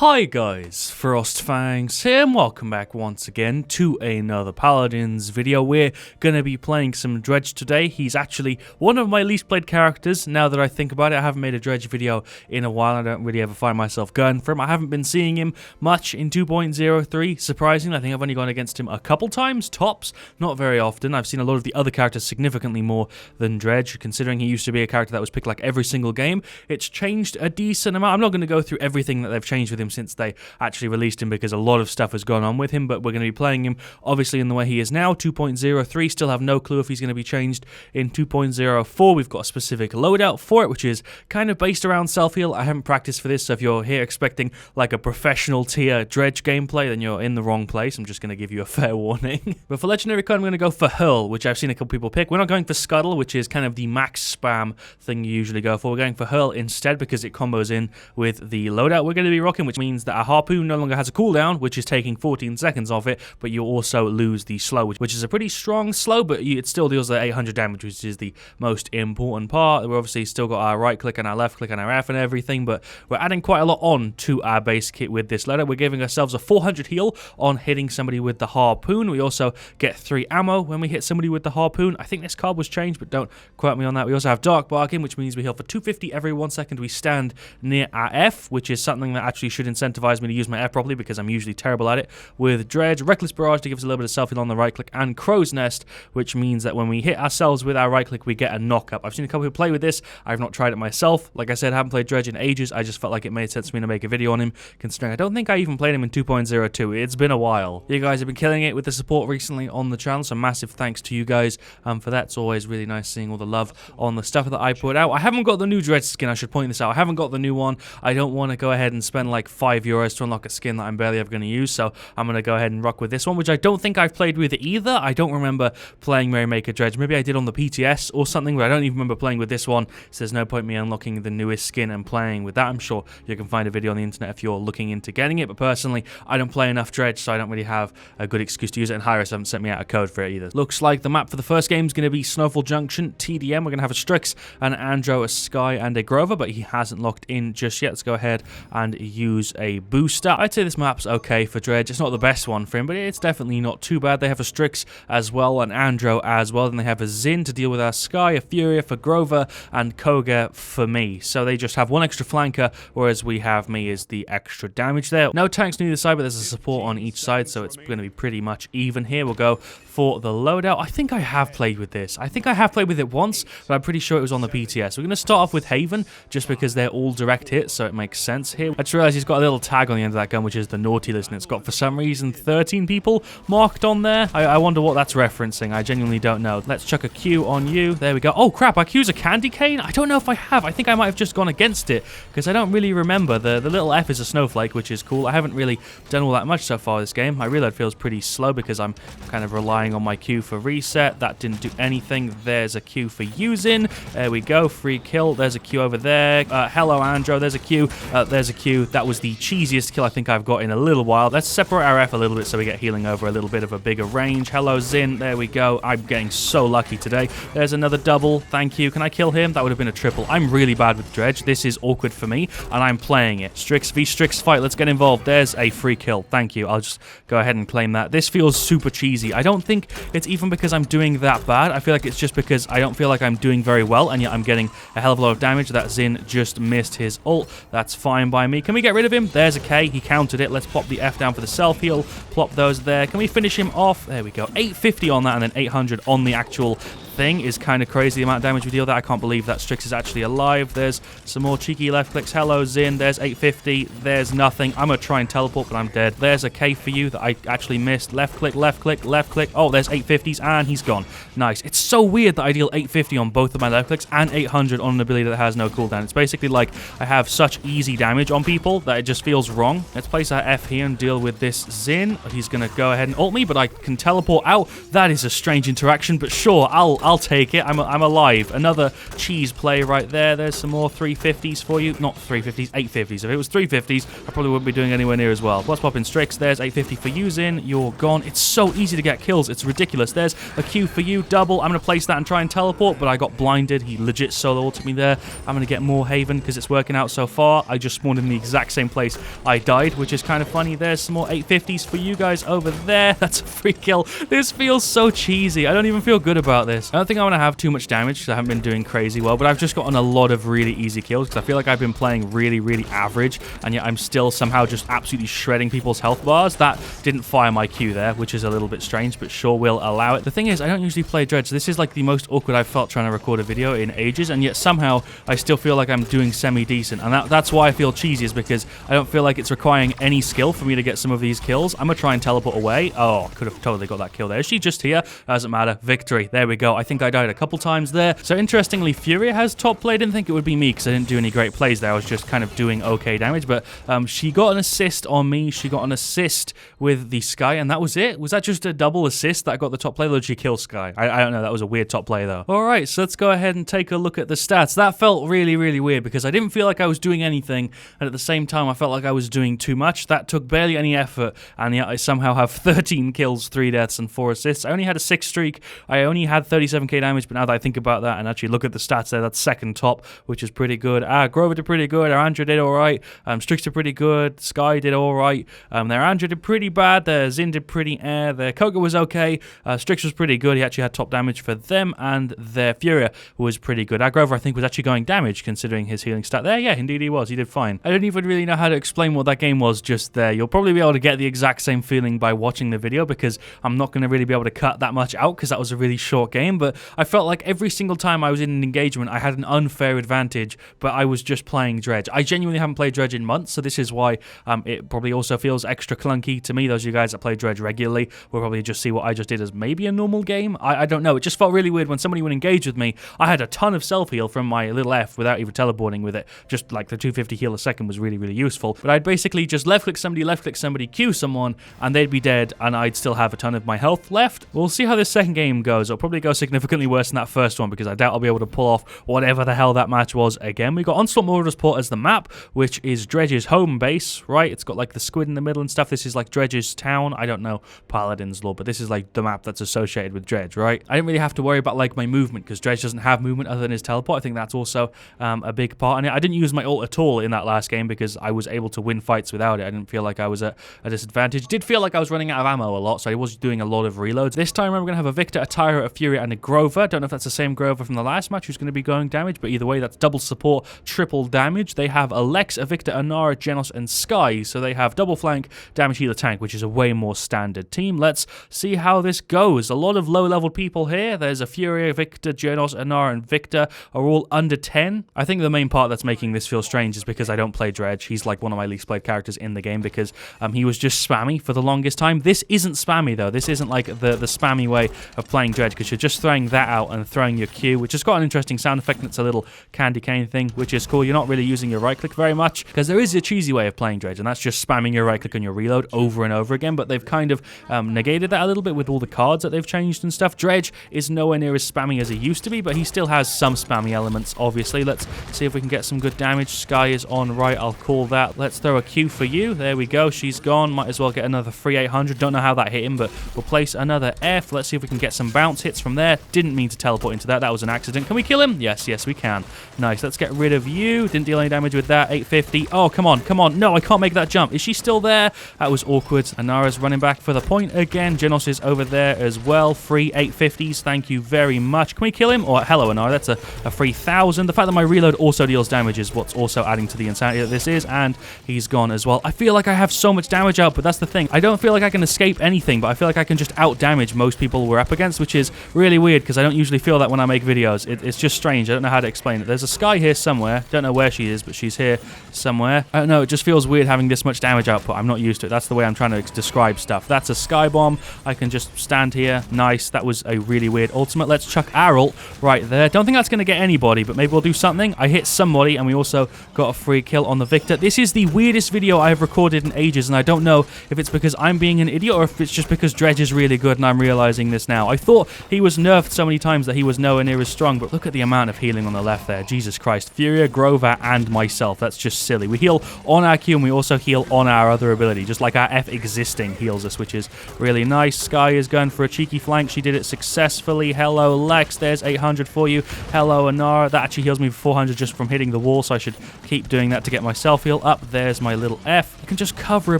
Hi guys, FrostFangs here and welcome back once again to another Paladins video. We're going to be playing some Dredge today. He's actually one of my least played characters now that I think about it. I haven't made a Dredge video in a while. I don't really ever find myself going for him. I haven't been seeing him much in 2.03. Surprisingly, I think I've only gone against him a couple times, tops, not very often. I've seen a lot of the other characters significantly more than Dredge, considering he used to be a character that was picked like every single game. It's changed a decent amount. I'm not going to go through everything that they've changed with him since they actually released him because a lot of stuff has gone on with him, but we're going to be playing him obviously in the way he is now, 2.03. Still have no clue if he's going to be changed in 2.04. We've got a specific loadout for it, which is kind of based around self-heal. I haven't practiced for this, so if you're here expecting like a professional tier Dredge gameplay, then you're in the wrong place. I'm just going to give you a fair warning. But for legendary card, I'm going to go for Hurl, which I've seen a couple people pick. We're not going for Scuttle, which is kind of the max spam thing you usually go for. We're going for Hurl instead because it combos in with the loadout we're going to be rocking, which means that our harpoon no longer has a cooldown, which is taking 14 seconds off it, but you also lose the slow, which is a pretty strong slow, but it still deals the 800 damage, which is the most important part. We're obviously still got our right click and our left click and our F and everything, but we're adding quite a lot on to our base kit with this loadout. We're giving ourselves a 400 heal on hitting somebody with the harpoon. We also get 3 ammo when we hit somebody with the harpoon. I think this card was changed, but don't quote me on that. We also have Dark Bargain, which means we heal for 250 every 1 second we stand near our F, which is something that actually should incentivize me to use my F properly because I'm usually terrible at it. With Dredge, Reckless Barrage to give us a little bit of self-heal on the right click, and Crow's Nest, which means that when we hit ourselves with our right click, we get a knock-up. I've seen a couple who play with this. I've not tried it myself. Like I said, I haven't played Dredge in ages. I just felt like it made sense for me to make a video on him, considering I don't think I even played him in 2.02. It's been a while. You guys have been killing it with the support recently on the channel, so massive thanks to you guys for that. It's always really nice seeing all the love on the stuff that I put out. I haven't got the new Dredge skin. I should point this out. I haven't got the new one. I don't want to go ahead and spend like €5 to unlock a skin that I'm barely ever going to use, so I'm going to go ahead and rock with this one, which I don't think I've played with either. I don't remember playing Merrymaker Dredge. Maybe I did on the PTS or something, but I don't even remember playing with this one, so there's no point me unlocking the newest skin and playing with that. I'm sure you can find a video on the internet if you're looking into getting it, but personally, I don't play enough Dredge, so I don't really have a good excuse to use it, and Hi-Rez haven't sent me out a code for it either. Looks like the map for the first game is going to be Snowfall Junction, TDM. We're going to have a Strix, an Andro, a Sky, and a Grover, but he hasn't locked in just yet. Let's go ahead and use a booster. I'd say this map's okay for Dredge. It's not the best one for him, but it's definitely not too bad. They have a Strix as well, an Andro as well, then they have a Zin to deal with our Sky, a Furia for Grover, and Koga for me. So they just have one extra flanker, whereas we have me as the extra damage there. No tanks on either side, but there's a support on each side, so it's going to be pretty much even here. We'll go for the loadout. I think I have played with this. I think I have played with it once, but I'm pretty sure it was on the PTS. We're going to start off with Haven, just because they're all direct hits, so it makes sense here. I just realized he's got a little tag on the end of that gun, which is the naughty list, and it's got, for some reason, 13 people marked on there. I wonder what that's referencing. I genuinely don't know. Let's chuck a Q on you. There we go. Oh, crap. I Q's a candy cane? I don't know if I have. I think I might have just gone against it, because I don't really remember. The little F is a snowflake, which is cool. I haven't really done all that much so far this game. My reload feels pretty slow because I'm kind of relying on my Q for reset. That didn't do anything. There's a Q for using. There we go. Free kill. There's a Q over there. Hello, Andro. There's a Q. There's a Q. That was the cheesiest kill I think I've got in a little while. Let's separate our F a little bit so we get healing over a little bit of a bigger range. Hello, Zin. There we go. I'm getting so lucky today. There's another double. Thank you. Can I kill him? That would have been a triple. I'm really bad with Dredge. This is awkward for me, and I'm playing it. Strix v Strix fight. Let's get involved. There's a free kill. Thank you. I'll just go ahead and claim that. This feels super cheesy. I don't think it's even because I'm doing that bad. I feel like it's just because I don't feel like I'm doing very well, and yet I'm getting a hell of a lot of damage. That Zin just missed his ult. That's fine by me. Can we get rid of him? There's a K. He countered it. Let's pop the F down for the self-heal. Plop those there. Can we finish him off? There we go. 850 on that, and then 800 on the actual thing is kind of crazy, the amount of damage we deal there. I can't believe that Strix is actually alive. There's some more cheeky left clicks. Hello, Zin. There's 850. There's nothing. I'm going to try and teleport, but I'm dead. There's a K for you that I actually missed. Left click, left click, left click. Oh, there's 850s, and he's gone. Nice. It's so weird that I deal 850 on both of my left clicks and 800 on an ability that has no cooldown. It's basically like I have such easy damage on people that it just feels wrong. Let's place our F here and deal with this Zin. He's going to go ahead and ult me, but I can teleport out. That is a strange interaction, but sure, I'll take it. I'm alive. Another cheese play right there. There's some more 350s for you. Not 350s, 850s. If it was 350s, I probably wouldn't be doing anywhere near as well. Let's pop in Strix. There's 850 for you, Zin. You're gone. It's so easy to get kills. It's ridiculous. There's a Q for you. Double. I'm going to place that and try and teleport, but I got blinded. He legit solo ulted me there. I'm going to get more Haven because it's working out so far. I just spawned in the exact same place I died, which is kind of funny. There's some more 850s for you guys over there. That's a free kill. This feels so cheesy. I don't even feel good about this. I don't think I want to have too much damage because I haven't been doing crazy well, but I've just gotten a lot of really easy kills because I feel like I've been playing really average, and yet I'm still somehow just absolutely shredding people's health bars. That didn't fire my Q there, which is a little bit strange, but sure, we'll allow it. The thing is, I don't usually play Dredge, so this is like the most awkward I've felt trying to record a video in ages, and yet somehow I still feel like I'm doing semi-decent, and that's why I feel cheesy, is because I don't feel like it's requiring any skill for me to get some of these kills. I'm gonna try and teleport away. Oh, could have totally got that kill there. Is she just here? Doesn't matter. Victory. There we go. I think I died a couple times there. So interestingly, Furia has top play. I didn't think it would be me because I didn't do any great plays there. I was just kind of doing okay damage, but she got an assist on me. She got an assist with the Sky, and that was it. Was that just a double assist that got the top play, or did she kill Sky? I don't know. That was a weird top play, though. All right, so let's go ahead and take a look at the stats. That felt really weird because I didn't feel like I was doing anything, and at the same time, I felt like I was doing too much. That took barely any effort, and yet I somehow have 13 kills, 3 deaths, and 4 assists. I only had a 6 streak. I only had 37k damage, but now that I think about that and actually look at the stats there, that's second top, which is pretty good. Grover did pretty good. Our Andrew did all right. Strix did pretty good. Sky did all right. Their Andrew did pretty bad. Their Zin did pretty air. Their Koga was okay. Strix was pretty good. He actually had top damage for them, and their Furia was pretty good. Our Grover, I think, was actually going damage considering his healing stat there. Yeah, indeed he was. He did fine. I don't even really know how to explain what that game was just there. You'll probably be able to get the exact same feeling by watching the video because I'm not going to really be able to cut that much out because that was a really short game, but I felt like every single time I was in an engagement, I had an unfair advantage, but I was just playing Dredge. I genuinely haven't played Dredge in months, so this is why it probably also feels extra clunky to me. Those of you guys that play Dredge regularly will probably just see what I just did as maybe a normal game. I don't know. It just felt really weird when somebody would engage with me. I had a ton of self-heal from my little F without even teleporting with it. Just like the 250 heal a second was really useful, but I'd basically just left-click somebody, Q someone, and they'd be dead, and I'd still have a ton of my health left. We'll see how this second game goes. It'll probably go significantly worse than that first one because I doubt I'll be able to pull off whatever the hell that match was again. We got Onslaught Marauders Port as the map, which is Dredge's home base, right? It's got like the squid in the middle and stuff. This is like Dredge's town. I don't know Paladins lore, but this is like the map that's associated with Dredge, right? I didn't really have to worry about like my movement because Dredge doesn't have movement other than his teleport. I think that's also a big part in it. I didn't use my ult at all in that last game because I was able to win fights without it. I didn't feel like I was at a disadvantage. Did feel like I was running out of ammo a lot, so I was doing a lot of reloads. This time we're going to have a Victor, a Tyra, a Fury, and a Grover. Don't know if that's the same Grover from the last match who's going to be going damage, but either way, that's double support, triple damage. They have a Lex, a Victor, a Nara, Genos, and Sky, so they have double flank, damage healer, tank, which is a way more standard team. Let's see how this goes. A lot of low-level people here. There's a Fury, a Victor, Genos, a Nara, and Victor are all under 10. I think the main part that's making this feel strange is because I don't play Dredge. He's like one of my least played characters in the game because he was just spammy for the longest time. This isn't spammy though. This isn't like the spammy way of playing Dredge because you're just throwing that out and throwing your Q, which has got an interesting sound effect, and it's a little candy cane thing, which is cool. You're not really using your right click very much because there is a cheesy way of playing Dredge, and that's just spamming your right click on your reload over and over again, but they've kind of negated that a little bit with all the cards that they've changed and stuff. Dredge is nowhere near as spammy as he used to be, but he still has some spammy elements, obviously. Let's see if we can get some good damage. Sky is on right, I'll call that. Let's throw a Q for you. There we go. She's gone. Might as well get another free 800. Don't know how that hit him, but we'll place another F. Let's see if we can get some bounce hits from there. Didn't mean to teleport into that. That was an accident. Can we kill him? Yes, we can. Nice. Let's get rid of you. Didn't deal any damage with that. 850. Oh, come on. No, I can't make that jump. Is she still there? That was awkward. Anara's running back for the point again. Genos is over there as well. Free 850s. Thank you very much. Can we kill him? Or hello, Anara. That's a free 1,000. The fact that my reload also deals damage is what's also adding to the insanity that this is, and he's gone as well. I feel like I have so much damage out, but that's the thing. I don't feel like I can escape anything, but I feel like I can just out-damage most people we're up against, which is really weird because I don't usually feel that when I make videos. It's just strange. I don't know how to explain it. There's a Sky here somewhere. Don't know where she is, but she's here somewhere. I don't know. It just feels weird having this much damage output. I'm not used to it. That's the way I'm trying to describe stuff. That's a Sky Bomb. I can just stand here. Nice. That was a really weird ultimate. Let's chuck our ult right there. Don't think that's going to get anybody, but maybe we'll do something. I hit somebody, and we also got a free kill on the Victor. This is the weirdest video I have recorded in ages, and I don't know if it's because I'm being an idiot or if it's just because Dredge is really good and I'm realizing this now. I thought he was nerfed so many times that he was nowhere near as strong, but look at the amount of healing on the left there. Jesus Christ. Furia, Grover, and myself. That's just silly. We heal on our Q, and we also heal on our other ability, just like our F existing heals us, which is really nice. Sky is going for a cheeky flank. She did it successfully. Hello, Lex. There's 800 for you. Hello, Anara. That actually heals me for 400 just from hitting the wall, so I should keep doing that to get my self heal heal up. There's my little F. I can just cover a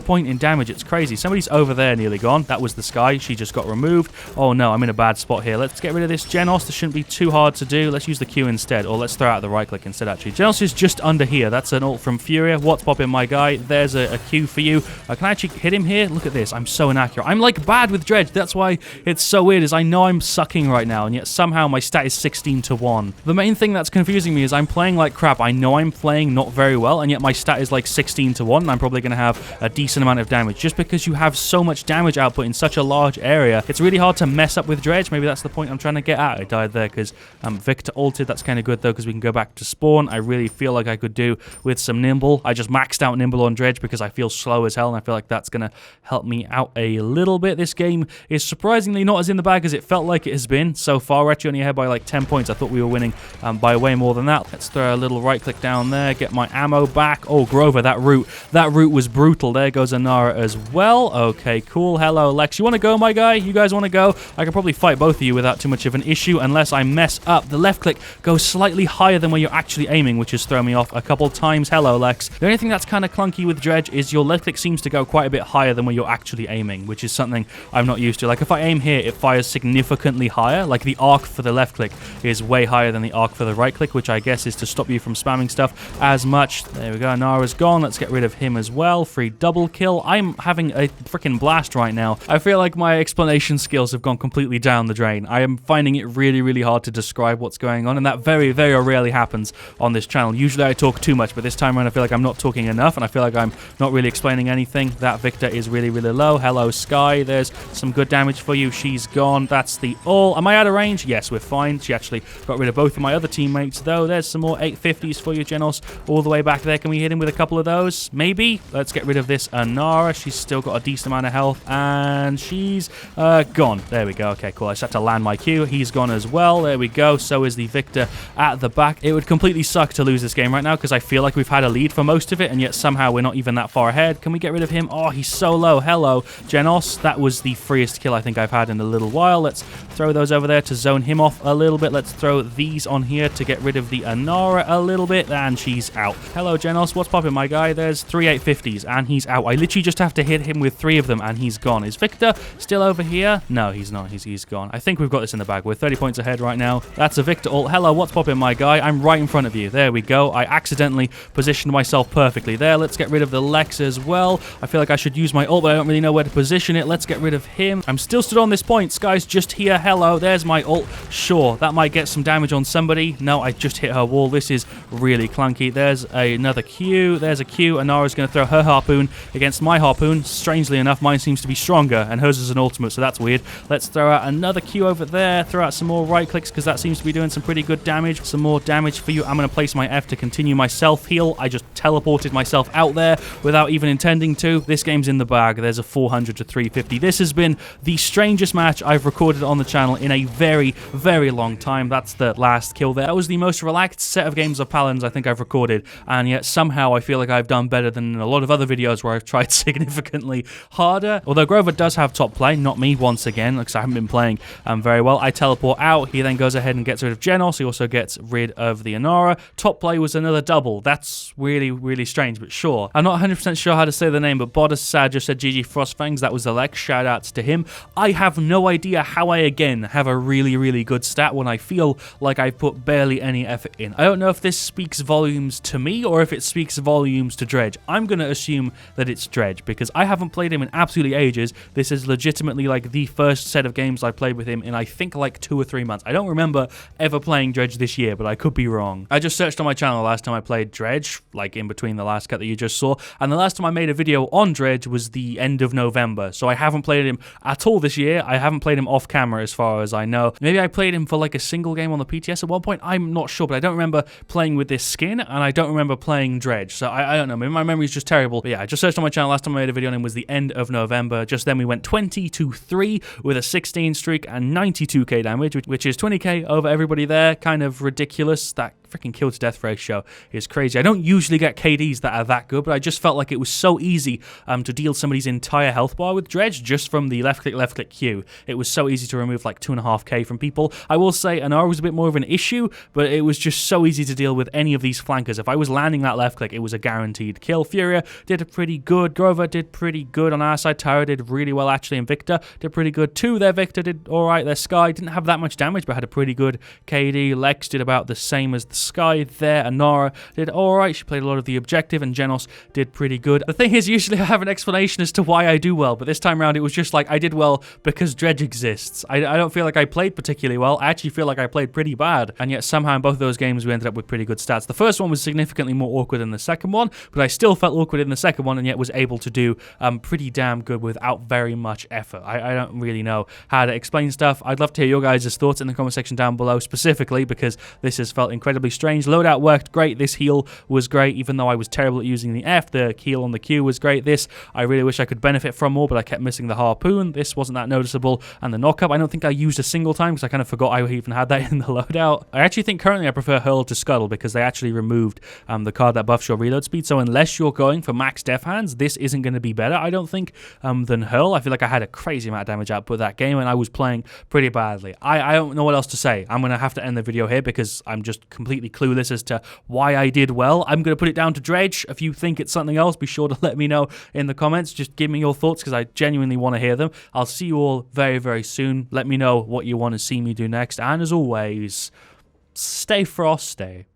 point in damage. It's crazy. Somebody's over there nearly gone. That was the Sky. She just got removed. Oh no, I'm in a bad spot here. Let's get rid of this Genos. This shouldn't be too hard to do. Let's use the Q instead, or let's throw out the right click instead actually. Genos is just under here. That's an ult from Furia. What's popping, my guy? There's a Q for you. Can I actually hit him here? Look at this. I'm so inaccurate. I'm like bad with Dredge. That's why it's so weird, is I know I'm sucking right now, and yet somehow my stat is 16-1. The main thing that's confusing me is I'm playing like crap. I know I'm playing not very well, and yet my stat is like 16-1, and I'm probably going to have a decent amount of damage. Just because you have so much damage output in such a large area, it's really hard to mess up with Dredge. Maybe that's the point I'm trying to get at. I died there because Victor ulted. That's kind of good, though, because we can go back to spawn. I really feel like I could do with some Nimble. I just maxed out Nimble on Dredge because I feel slow as hell, and I feel like that's going to help me out a little bit. This game is surprisingly not as in the bag as it felt like it has been so far. We're actually only ahead by like 10 points. I thought we were winning by way more than that. Let's throw a little right click down there, get my ammo back. Oh, Grover, that route was brutal. There goes Anara as well. Okay, cool. Hello, Lex. You want to go, my guy? You guys want to go? I can probably fight both of you without too much of an issue unless I mess up. The left click goes slightly higher than where you're actually aiming, which has thrown me off a couple times. Hello, Lex. The only thing that's kind of clunky with Dredge is your left click seems to go quite a bit higher than where you're actually aiming, which is something I'm not used to. Like, if I aim here, it fires significantly higher. Like, the arc for the left click is way higher than the arc for the right click, which I guess is to stop you from spamming stuff as much. There we go. Nara's gone. Let's get rid of him as well. Free double kill. I'm having a freaking blast right now. I feel like my explanation skills have gone completely down the drain. I am finding it really, really hard to describe what's going on, and that very, very rarely happens on this channel. Usually I talk too much, but this time around I feel like I'm not talking enough, and I feel like I'm not really explaining anything. That Victor is really, really low. Hello, Sky. There's some good damage for you. She's gone. That's the all. Am I out of range? Yes, we're fine. She actually got rid of both of my other teammates, though. There's some more 850s for you, Genos, all the way back there. Can we hit him with a couple of those? Maybe. Let's get rid of this Anara. She's still got a decent amount of health, and she's gone. There we go. Okay, cool. I just had to land my Q. He's gone as well. There we go. So is the Victor at the back. It would completely suck to lose this game right now because I feel like we've had a lead for most of it, and yet somehow we're not even that far ahead. Can we get rid of him? Oh, he's so low. Hello, Genos. That was the freest kill I think I've had in a little while. Let's throw those over there to zone him off a little bit. Let's throw these on here to get rid of the Anara a little bit, and she's out. Hello, Genos. What's popping, my guy? There's 3 850s, and he's out. I literally just have to hit him with 3 of them, and he's gone. Is Victor still over here? No, he's not. He's gone. I think we've got this in the bag. We're 30 points ahead right now. That's a Victor ult. Hello, what's popping, my guy? I'm right in front of you. There we go. I accidentally positioned myself perfectly there. Let's get rid of the Lex as well. I feel like I should use my ult, but I don't really know where to position it. Let's get rid of him. I'm still stood on this point. Sky's just here. Hello, there's my ult. Sure, that might get some damage on somebody. No, I just hit her wall. This is really clunky. There's another Q. There's a Q. Anara's going to throw her harpoon against my harpoon. Strangely enough, mine seems to be stronger, and hers is an ultimate, so that's weird. Let's throw out another Q over there. Throw out some more right clicks, because that seems to be doing some pretty good damage. Some more damage for you. I'm going to place my F to continue my self-heal. I just teleported myself out there without even intending to. This game's in the bag. There's a 400 to 350. This has been the strangest match I've recorded on the channel in a very, very long time. That's the last kill there. That was the most relaxed set of games of Paladins I think I've recorded, and yet somehow I feel like I've done better than a lot of other videos where I've tried significantly harder. Although Grover does have top play, not me once again, because I haven't been playing very well. I teleport out. He then goes ahead and gets rid of Genos. He also gets rid of the Anara. Top play was another double. That's really, really strange, but sure. I'm not 100% sure how to say the name, but Bodasad just said GG FrostFangs. That was the Lex. Shout outs to him. I have no idea how I again have a really, really good stat when I feel like I've put barely any effort in. I don't know if this speaks volumes to me or if it speaks volumes to Dredge. I'm going to assume that it's Dredge because I haven't played him in absolutely ages. This is legitimately like the first set of games I played with him in I think like 2 or 3 months. I don't remember ever playing Dredge this year, but I could be wrong. I just searched on my channel last time I played Dredge, like in between the last cut that you just saw, and the last time I made a video on Dredge was the end of November, so I haven't played him at all this year. I haven't played him off camera as far as I know. Maybe I played him for like a single game on the PTS at one point. I'm not sure, but I don't remember playing with this skin, and I don't remember playing Dredge, so I don't know. Maybe my memory is just terrible. But yeah, I just searched on my channel. Last time I made a video on him was the end of November. Just then we went 20-3 with a 16 streak and 92k damage, which is 20k over everybody there. Kind of ridiculous. That freaking kill to death ratio is crazy. I don't usually get KDs that are that good, but I just felt like it was so easy to deal somebody's entire health bar with Dredge just from the left click Q. It was so easy to remove like 2.5k from people. I will say Anara was a bit more of an issue, but it was just so easy to deal with any of these flankers. If I was landing that left click, it was a guaranteed kill. Furia did pretty good. Grover did pretty good on our side. Tara did really well actually, and Victor did pretty good too. Their Victor did alright. Their Sky didn't have that much damage, but had a pretty good KD. Lex did about the same as the Sky there. Anara did alright. She played a lot of the objective, and Genos did pretty good. The thing is, usually I have an explanation as to why I do well, but this time around it was just like I did well because Dredge exists. I don't feel like I played particularly well. I actually feel like I played pretty bad, and yet somehow in both of those games we ended up with pretty good stats. The first one was significantly more awkward than the second one, but I still felt awkward in the second one, and yet was able to do pretty damn good without very much effort. I don't really know how to explain stuff. I'd love to hear your guys' thoughts in the comment section down below, specifically because this has felt incredibly strange. Loadout worked great. This heal was great, even though I was terrible at using the F. The heal on the Q was great. This I really wish I could benefit from more, but I kept missing the harpoon. This wasn't that noticeable, and the knockup I don't think I used a single time because I kind of forgot I even had that in the loadout. I actually think currently I prefer Hurl to Scuttle because they actually removed the card that buffs your reload speed, so unless you're going for max def hands, this isn't going to be better, I don't think, than Hurl. I feel like I had a crazy amount of damage output that game, and I was playing pretty badly. I don't know what else to say. I'm going to have to end the video here because I'm just completely clueless as to why I did well. I'm going to put it down to Dredge. If you think it's something else, be sure to let me know in the comments. Just give me your thoughts because I genuinely want to hear them. I'll see you all very, very soon. Let me know what you want to see me do next, and as always, stay frosty.